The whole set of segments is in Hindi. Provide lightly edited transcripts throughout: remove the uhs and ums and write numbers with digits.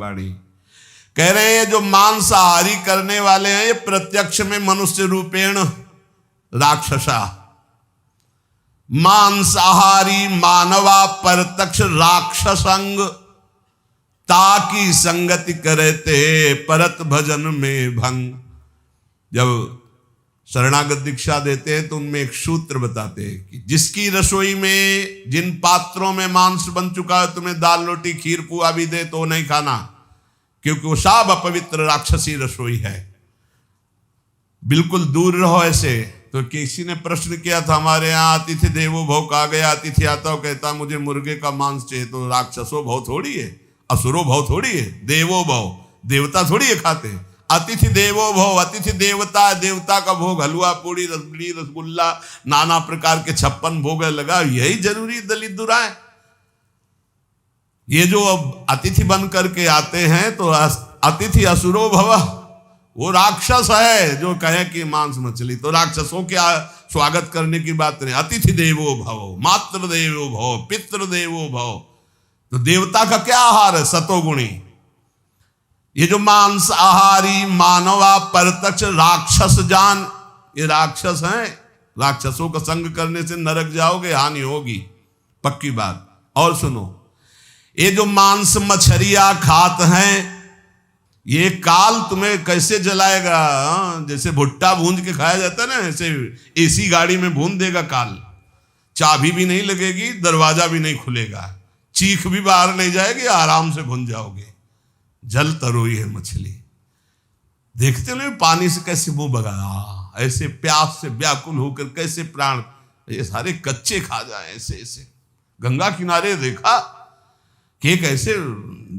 वाणी कह रहे हैं जो मांसाहारी करने वाले हैं ये प्रत्यक्ष में मनुष्य रूपेण राक्षसा, मांसाहारी मानवा परतक्ष राक्षसंग, ताकि संगति करते परत भजन में भंग। जब शरणागत दीक्षा देते हैं तो उनमें एक सूत्र बताते हैं कि जिसकी रसोई में जिन पात्रों में मांस बन चुका है तुम्हें दाल रोटी खीर पुआ भी दे तो नहीं खाना, क्योंकि वो सब अपवित्र राक्षसी रसोई है। बिल्कुल दूर रहो ऐसे। तो किसी ने प्रश्न किया था हमारे यहाँ, अतिथि देवो भव कहा गया, अतिथि आता हो कहता मुझे मुर्गे का मांस चाहिए, तो राक्षसो भव थोड़ी है, असुरो भव थोड़ी है, देवो भव देवता थोड़ी है खाते। अतिथि देवो भव, अतिथि देवता, देवता का भोग हलवा पूड़ी रसगुल्ली रसगुल्ला नाना प्रकार के 56 भोग लगा, यही जरूरी दलित दुराए। ये जो अब अतिथि बन करके आते हैं तो अतिथि असुरो भव, वो राक्षस है जो कहे कि मांस मछली, तो राक्षसों के स्वागत करने की बात नहीं। अतिथि देवो भव, मातृ देवो भव, पितृ देवो भव, तो देवता का क्या आहार है? सतोगुणी। ये जो मांस आहारी मानवा परतक्ष राक्षस जान, ये राक्षस हैं। राक्षसों का संग करने से नरक जाओगे, हानि होगी, पक्की बात। और सुनो, ये जो मांस मछलियां खात हैं, ये काल तुम्हें कैसे जलाएगा? जैसे भुट्टा भूंज के खाया जाता है ना, ऐसे एसी गाड़ी में भून देगा काल। चाबी भी नहीं लगेगी, दरवाजा भी नहीं खुलेगा, चीख भी बाहर नहीं जाएगी, आराम से भून जाओगे। जल तरोई है मछली, देखते नहीं पानी से कैसे मुंह बगा, ऐसे प्यास से व्याकुल होकर कैसे प्राण, ये सारे कच्चे खा जाए ऐसे ऐसे। गंगा किनारे देखा कि एक ऐसे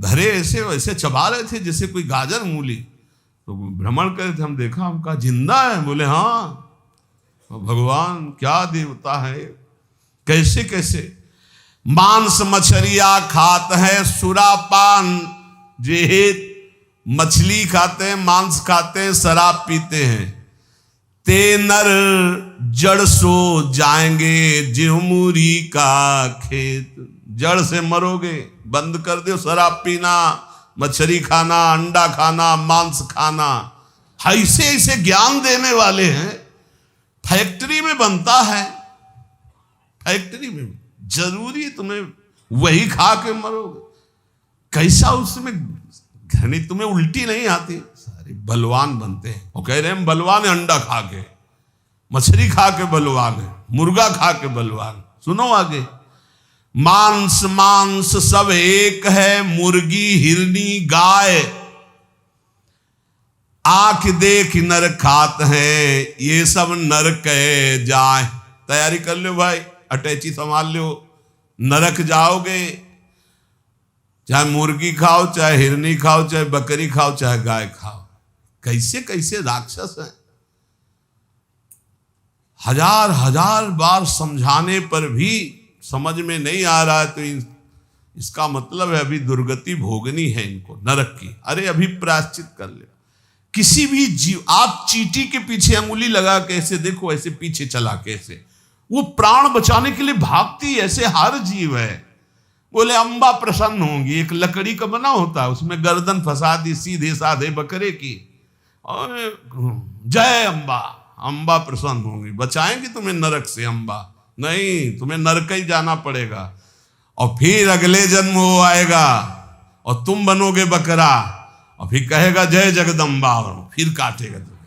धरे ऐसे वैसे चबा रहे थे जैसे कोई गाजर मूली, तो भ्रमण करे थे, हम देखा, हम कहा जिंदा है? बोले हाँ। भगवान क्या देवता है, कैसे कैसे मांस मछलियां खात है, सुरापान जेहेत, मछली खाते हैं, मांस खाते हैं, शराब पीते हैं। ते नर जड़ सो जाएंगे जिहमुरी का खेत, जड़ से मरोगे। बंद कर दो शराब पीना, मछली खाना, अंडा खाना, मांस खाना। ऐसे ऐसे ज्ञान देने वाले हैं। फैक्ट्री में बनता है, फैक्ट्री में जरूरी तुम्हें वही खा के मरोगे। कैसा उसमें घनी, तुम्हें उल्टी नहीं आती? सारे बलवान बनते हैं। वो कह रहे हैं बलवान है, अंडा खा के, मछली खा के बलवान है, मुर्गा खा के बलवान। सुनो आगे, मांस मांस सब एक है, मुर्गी हिरनी गाय, आंख देख नर खात है, ये सब नर कह जाए। तैयारी कर लो भाई, अटैची संभाल लो, नरक जाओगे। चाहे मुर्गी खाओ, चाहे हिरनी खाओ, चाहे बकरी खाओ, चाहे गाय खाओ। कैसे कैसे राक्षस हैं। हजार हजार बार समझाने पर भी समझ में नहीं आ रहा है, तो इसका मतलब है अभी दुर्गति भोगनी है इनको, नरक की। अरे अभी प्रायश्चित कर ले। किसी भी जीव, आप चींटी के पीछे अंगुली लगा के ऐसे देखो, ऐसे पीछे चला के ऐसे, वो प्राण बचाने के लिए भागती, ऐसे हर जीव है। बोले अम्बा प्रसन्न होंगी, एक लकड़ी का बना होता है, उसमें गर्दन फंसा दी सीधे साधे बकरे की, और जय अम्बा, अम्बा प्रसन्न होंगी, बचाएंगी तुम्हें नरक से अम्बा। नहीं, तुम्हें नरक ही जाना पड़ेगा, और फिर अगले जन्म वो आएगा और तुम बनोगे बकरा, और फिर कहेगा जय जगदम्बा, और फिर काटेगा तुम्हें,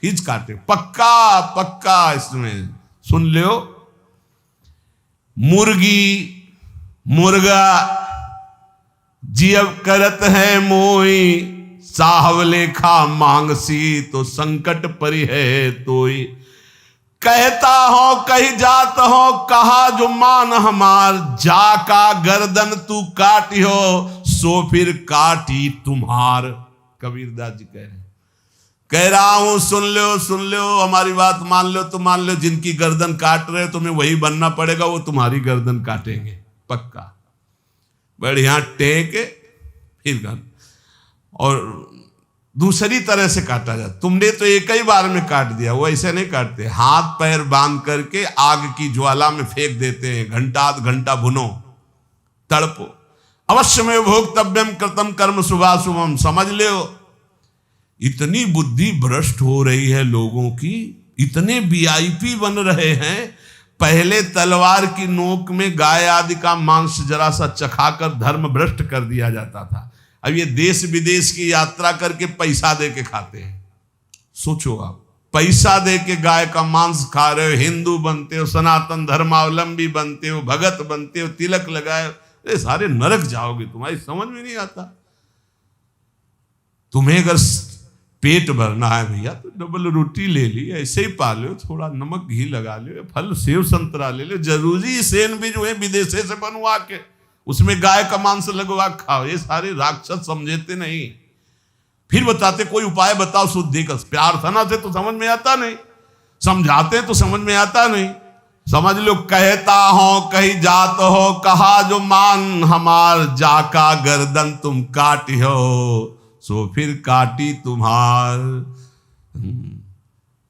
फिर काटे। पक्का पक्का इसमें सुन लो। मुर्गी मुर्गा जियब करत है मोई, साहवले खा मांगसी, तो संकट परि है तोई। कहता हो कही जात हो, कहा जो मान हमार, जाका गर्दन तू काटियो, सो फिर काटी तुम्हार। कबीरदास जी कह रहा हूं, सुन लो हमारी बात मान लो तो मान लो, जिनकी गर्दन काट रहे तुम्हें वही बनना पड़ेगा, वो तुम्हारी गर्दन काटेंगे पक्का। बढ़िया टेक फिर कर, और दूसरी तरह से काटा जाता। तुमने तो एक ही बार में काट दिया, वो ऐसे नहीं काटते, हाथ पैर बांध करके आग की ज्वाला में फेंक देते हैं, घंटा आध घंटा भुनो, तड़पो, अवश्य में भोक्तव्यम कृतम कर्म शुभाशुभम। समझ लो, इतनी बुद्धि भ्रष्ट हो रही है लोगों की, इतने वीआईपी बन रहे हैं। पहले तलवार की नोक में गाय आदि का मांस जरा सा चखाकर धर्म भ्रष्ट कर दिया जाता था। अब ये देश विदेश की यात्रा करके पैसा दे के खाते हैं। सोचो आप, पैसा दे के गाय का मांस खा रहे हो, हिंदू बनते हो, सनातन धर्मावलंबी बनते हो, भगत बनते हो, तिलक लगाए, अरे सारे नरक जाओगे। तुम्हारी समझ में नहीं आता। तुम्हें अगर पेट भरना है भैया तो डबल रोटी ले ली, ऐसे ही पा लो, थोड़ा नमक घी लगा लो, फल सेव संतरा ले लो, जरूरी सैंडविच जो है विदेशे से बनवा के उसमें गाय का मांस लगवा खाओ। ये सारे राक्षस समझते नहीं। फिर बताते कोई उपाय बताओ शुद्धि का। प्रार्थना से तो समझ में आता नहीं, समझाते तो समझ में आता नहीं। समझ लो, कहता हो कहीं जात हो, कहा जो मान हमार, जाका गर्दन तुम काटी हो, सो फिर काटी तुम्हार।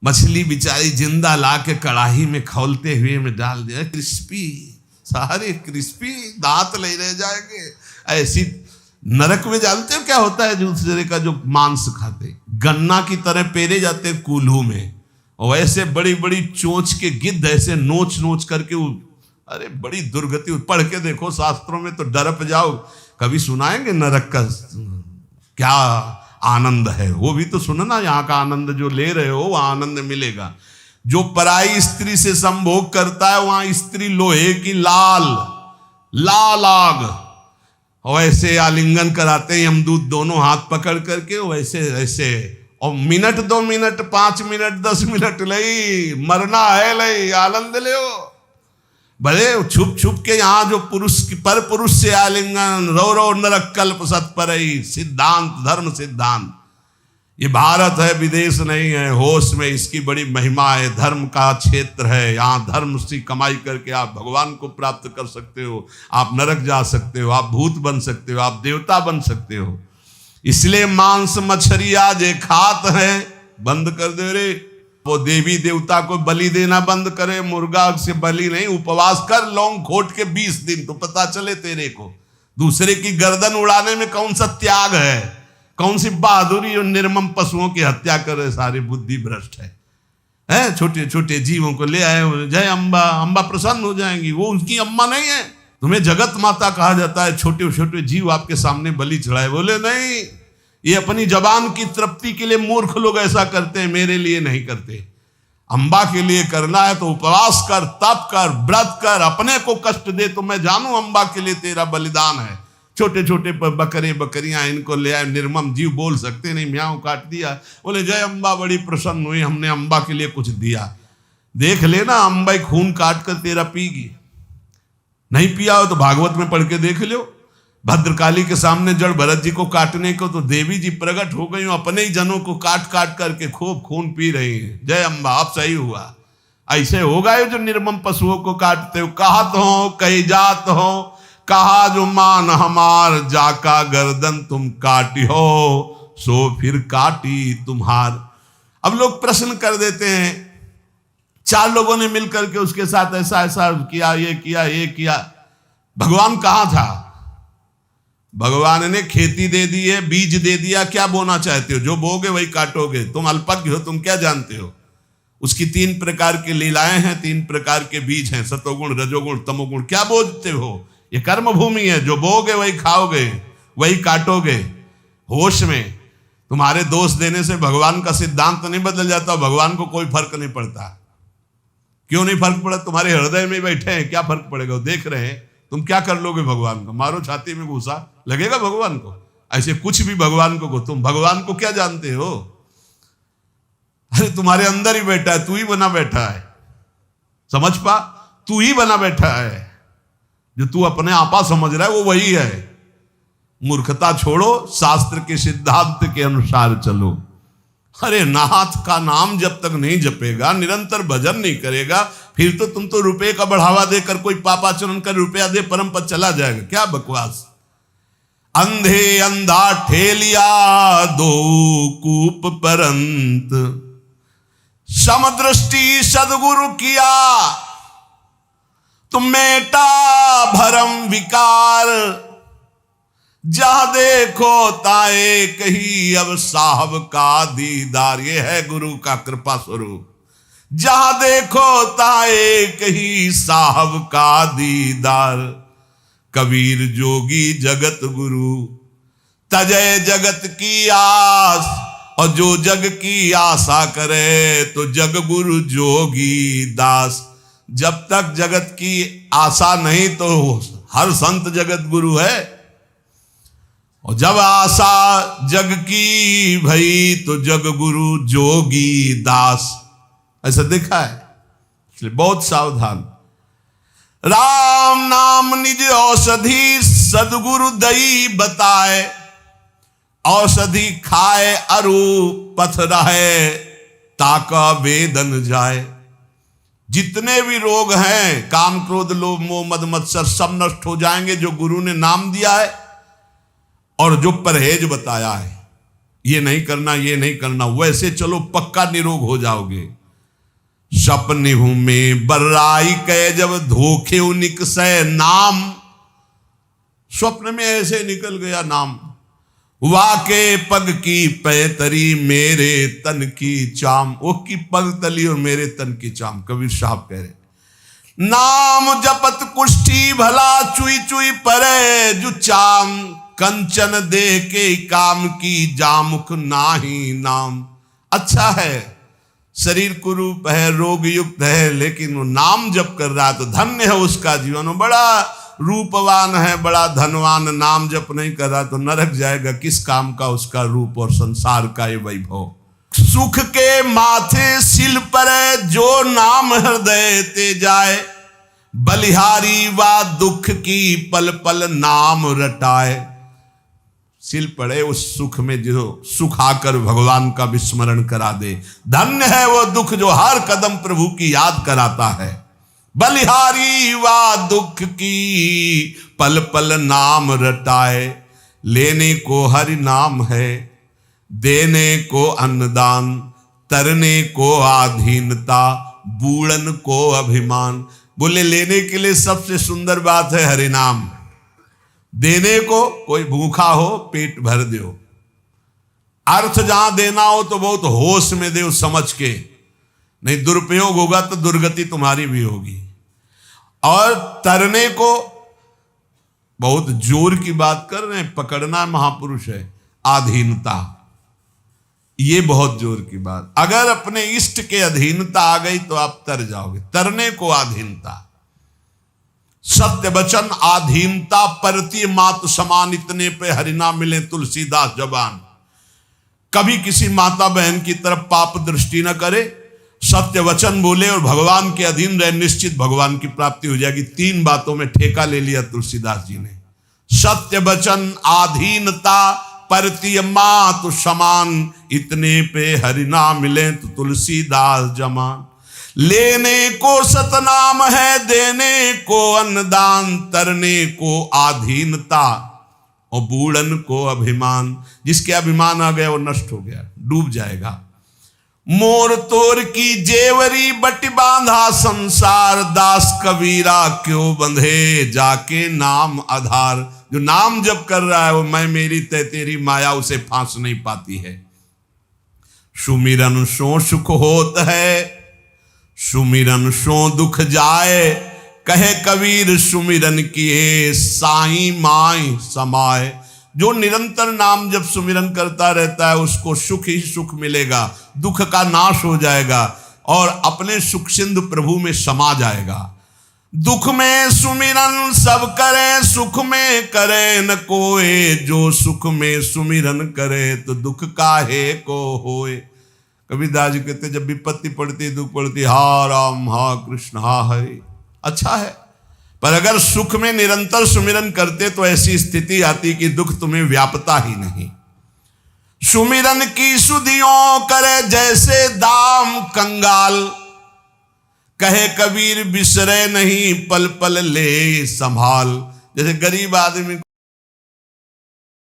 मछली बेचारी जिंदा ला के कड़ाही में खौलते हुए में डाल दिया, क्रिस्पी, सारे क्रिस्पी, दांत ले रह जाएंगे। ऐसी नरक में जानते हो क्या होता है दूसरे का जो मांस खाते, गन्ना की तरह पेरे जाते कूल्हू में, और ऐसे बड़ी बड़ी चोंच के गिद्ध ऐसे नोच नोच करके, अरे बड़ी दुर्गति। पढ़ के देखो शास्त्रों में तो डरप जाओ। कभी सुनाएंगे नरक का क्या आनंद है, वो भी तो सुनना। यहाँ का आनंद जो ले रहे हो वहां आनंद मिलेगा। जो पराई स्त्री से संभोग करता है वहां स्त्री लोहे की लाल लाल आग, वैसे आलिंगन कराते हैं यमदूत दोनों हाथ पकड़ करके, वैसे ऐसे, और मिनट 2 मिनट 5 मिनट 10 मिनट लई मरना है, लई आनंद ले। बड़े छुप छुप के यहाँ जो पुरुष पर पुरुष से आलिंगन, रो रो नरक कल्प सत्परई, सिद्धांत धर्म सिद्धांत। ये भारत है, विदेश नहीं है। होश में इसकी बड़ी महिमा है। धर्म का क्षेत्र है, यहाँ धर्म से कमाई करके आप भगवान को प्राप्त कर सकते हो, आप नरक जा सकते हो, आप भूत बन सकते हो, आप देवता बन सकते हो। इसलिए मांस मछलियां जे खात है बंद कर दे रे। वो देवी देवता को बलि देना बंद करे, मुर्गा से बलि नहीं, उपवास कर लौंग खोट के 20 दिन, तो पता चले तेरे को दूसरे की गर्दन उड़ाने में कौन सा त्याग है, कौन सी बहादुरी। और निर्मम पशुओं की हत्या करे, सारे बुद्धि भ्रष्ट है। छोटे छोटे जीवों को ले आए, जय अम्बा, अम्बा प्रसन्न हो जाएंगी। वो उनकी अम्मा नहीं है, तुम्हें जगत माता कहा जाता है। छोटे छोटे जीव आपके सामने बलि चढ़ाए, बोले नहीं, ये अपनी जबान की तृप्ति के लिए मूर्ख लोग ऐसा करते हैं, मेरे लिए नहीं करते। अम्बा के लिए करना है तो उपवास कर, तप कर, व्रत कर, अपने को कष्ट दे तो मैं जानू अम्बा के लिए तेरा बलिदान है। छोटे छोटे बकरे बकरियां इनको ले आए, निर्मम जीव बोल सकते नहीं, म्याऊं काट दिया, बोले जय अम्बा बड़ी प्रसन्न हुई, हमने अम्बा के लिए कुछ दिया। देख लेना अम्बा खून काट कर तेरा पीगी। नहीं पिया हो तो भागवत में पढ़ के देख लो। भद्रकाली के सामने जड़ भरत जी को काटने को तो देवी जी प्रकट हो गई, अपने ही जनों को काट काट करके खूब खून पी रही हैं। जय अम्बा, अब सही हुआ। ऐसे होगा जो निर्मम पशुओं को काटते हो। कहत हो कही जात हो, कहा जो मान हमार, जाका गर्दन तुम काटी हो, सो फिर काटी तुम्हार। अब लोग प्रश्न कर देते हैं, 4 लोगों ने मिलकर के उसके साथ ऐसा ऐसा किया, ये किया, ये किया। भगवान कहाँ था? भगवान ने खेती दे दी है, बीज दे दिया, क्या बोना चाहते हो? जो बोगे वही काटोगे। तुम अल्पज्ञ हो, तुम क्या जानते हो? उसकी 3 प्रकार की लीलाएं हैं, 3 प्रकार के बीज हैं, सतोगुण रजोगुण तमोगुण। क्या बोलते हो? ये कर्म भूमि है, जो बोगे वही खाओगे, वही काटोगे। होश में तुम्हारे दोष देने से भगवान का सिद्धांत नहीं बदल जाता, भगवान को कोई फर्क नहीं पड़ता। क्यों नहीं फर्क पड़ा? तुम्हारे हृदय में बैठे हैं, क्या फर्क पड़ेगा? देख रहे हैं, तुम क्या कर लोगे भगवान को? मारो छाती में घुसा, लगेगा भगवान को? ऐसे कुछ भी भगवान को तुम भगवान को क्या जानते हो? अरे तुम्हारे अंदर ही बैठा है, तू ही बना बैठा है। समझ पा, तू ही बना बैठा है। जो तू अपने आपा समझ रहा है वो वही है। मूर्खता छोड़ो, शास्त्र के सिद्धांत के अनुसार चलो। अरे नाथ का नाम जब तक नहीं जपेगा, निरंतर भजन नहीं करेगा, फिर तो तुम तो रुपए का बढ़ावा देकर कोई पापाचरण कर रुपया दे परम पद चला जाएगा। क्या बकवास। अंधे अंधा ठेलिया दो कूप परंत, समदृष्टि सदगुरु किया, तुम मेटा भरम विकार। जहां देखो ताए कही अब साहब का दीदार। ये है गुरु का कृपा स्वरूप। जहां देखो ताए कही साहब का दीदार। कबीर जोगी जगत गुरु तजय जगत की आस। और जो जग की आशा करे तो जग गुरु जोगी दास। जब तक जगत की आशा नहीं तो हर संत जगत गुरु है। और जब आशा जग की भई तो जग गुरु जोगी दास। ऐसा देखा है, इसलिए बहुत सावधान। राम नाम निज औषधि सदगुरु दई बताए। औषधि खाए अरु पथ रहे ताका वेदन जाए। जितने भी रोग हैं, काम क्रोध लोभ मोह मद मत्सर, सब नष्ट हो जाएंगे जो गुरु ने नाम दिया है और जो परहेज बताया है। ये नहीं करना, ये नहीं करना, वैसे चलो पक्का निरोग हो जाओगे। सपने में बर्राई कह जब धोखे निकसे नाम। स्वप्न में ऐसे निकल गया नाम। वाके पग की पैतरी मेरे तन की चाम। वो की पग तली और मेरे तन की चाम। कबीर साहब कह रहे नाम जपत कुष्ठी भला चुई चुई परे जु चाम। कंचन दे के काम की जामुख नाही नाम। अच्छा है, शरीर कुरूप है, रोग युक्त है, लेकिन वो नाम जप कर रहा है तो धन्य है उसका जीवन। बड़ा रूपवान है, बड़ा धनवान, नाम जप नहीं कर रहा तो नरक जाएगा। किस काम का उसका रूप और संसार का ये वैभव। सुख के माथे सिल पर जो नाम हृदय ते जाए। बलिहारी वा दुख की पल पल नाम रटाए। सिल पड़े उस सुख में जो सुख आकर भगवान का विस्मरण करा दे। धन्य है वो दुख जो हर कदम प्रभु की याद कराता है। बलिहारी वा दुख की पल पल नाम रटाए। लेने को हरि नाम है, देने को अन्नदान, तरने को आधीनता, बूढ़न को अभिमान। बोले लेने के लिए सबसे सुंदर बात है हरि नाम। देने को कोई भूखा हो पेट भर दो। अर्थ जहां देना हो तो बहुत होश में दो, समझ के, नहीं दुरुपयोग होगा तो दुर्गति तुम्हारी भी होगी। और तरने को बहुत जोर की बात कर रहे हैं, पकड़ना महापुरुष है। आधीनता, ये बहुत जोर की बात। अगर अपने इष्ट के अधीनता आ गई तो आप तर जाओगे। तरने को आधीनता। सत्य वचन आधीनता परती मात समान। इतने पे हरिना मिले तुलसीदास जबान। कभी किसी माता बहन की तरफ पाप दृष्टि न करे, सत्य वचन बोले और भगवान के अधीन रहे, निश्चित भगवान की प्राप्ति हो जाएगी। 3 बातों में ठेका ले लिया तुलसीदास जी ने। सत्य वचन आधीनता परती मात समान। इतने पे हरिना मिले तो तुलसीदास जमान। लेने को सतनाम है, देने को अन्नदान, तरने को आधीनता और बूढ़न को अभिमान। जिसके अभिमान आ गया वो नष्ट हो गया, डूब जाएगा। मोर तोर की जेवरी बट बांधा संसार। दास कबीरा क्यों बंधे जाके नाम आधार। जो नाम जप कर रहा है वो मैं मेरी तय तेरी माया उसे फांस नहीं पाती है। सुमिरन सो सुख होत है, सुमिरन सो दुख जाए। कहे कबीर सुमिरन किए साई माई समाए। जो निरंतर नाम जब सुमिरन करता रहता है उसको सुख ही सुख मिलेगा, दुख का नाश हो जाएगा और अपने सुख सिंधु प्रभु में समा जाएगा। दुख में सुमिरन सब करे, सुख में करे न कोई। जो सुख में सुमिरन करे तो दुख काहे को होए। कबीरदास जी कहते जब विपत्ति पड़ती दुख पड़ती, हा राम हा कृष्ण हा हरि। अच्छा है, पर अगर सुख में निरंतर सुमिरन करते तो ऐसी स्थिति आती कि दुख तुम्हें व्यापता ही नहीं। सुमिरन की सुधियों करे जैसे दाम कंगाल। कहे कबीर बिसरे नहीं पल पल ले संभाल। जैसे गरीब आदमी